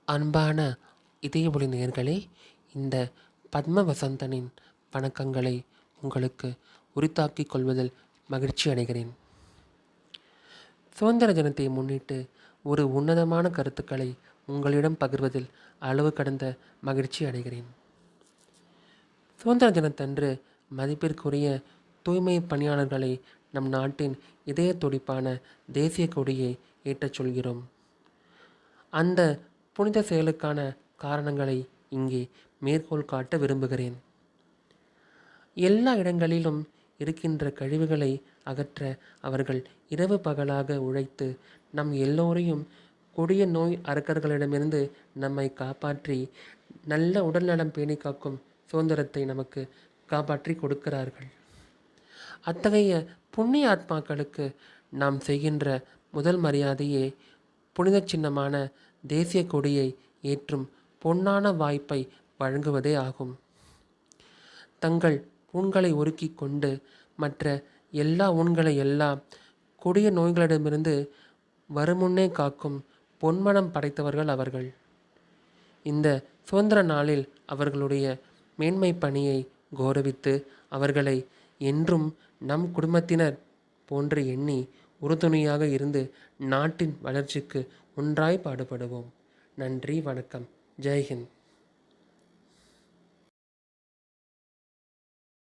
அன்பான இதயமொழி நேயர்களே, இந்த பத்ம வசந்தனின் வணக்கங்களை உங்களுக்கு உரித்தாக்கிக் கொள்வதில் மகிழ்ச்சி அடைகிறேன். சுதந்திர தினத்தை முன்னிட்டு ஒரு உன்னதமான கருத்துக்களை உங்களிடம் பகிர்வதில் அளவு கடந்த மகிழ்ச்சி அடைகிறேன். சுதந்திர தினத்தன்று மதிப்பிற்குரிய தூய்மை பணியாளர்களை நம் நாட்டின் இதய துடிப்பான தேசிய கொடியை ஏற்றச் சொல்கிறோம். அந்த புனித செயலுக்கான காரணங்களை இங்கே மேற்கோள் காட்ட விரும்புகிறேன். எல்லா இடங்களிலும் இருக்கின்ற கழிவுகளை அகற்ற அவர்கள் இரவு பகலாக உழைத்து நம் எல்லோரையும் கொடிய நோய் அரக்கர்களிடமிருந்து நம்மை காப்பாற்றி நல்ல உடல்நலம் பேணி காக்கும் சுதந்திரத்தை நமக்கு காப்பாற்றி கொடுக்கிறார்கள். அத்தகைய புண்ணிய ஆத்மாக்களுக்கு நாம் செய்கின்ற முதல் மரியாதையே புனித சின்னமான தேசிய கொடியை ஏற்றும் பொன்னான வாய்ப்பை வழங்குவதே ஆகும். தங்கள் ஊன்களை உருக்கி கொண்டு மற்ற எல்லா ஊன்களை எல்லாம் கொடிய நோய்களிடமிருந்து வருமுன்னே காக்கும் பொன்மனம் படைத்தவர்கள் அவர்கள். இந்த சுதந்திர நாளில் அவர்களுடைய மேன்மை பணியை கௌரவித்து அவர்களை என்றும் நம் குடும்பத்தினர் போன்று எண்ணி உறுதுணையாக இருந்து நாட்டின் வளர்ச்சிக்கு ஒன்றாய் பாடுபடுவோம். நன்றி, வணக்கம். ஜெய்ஹிந்த்.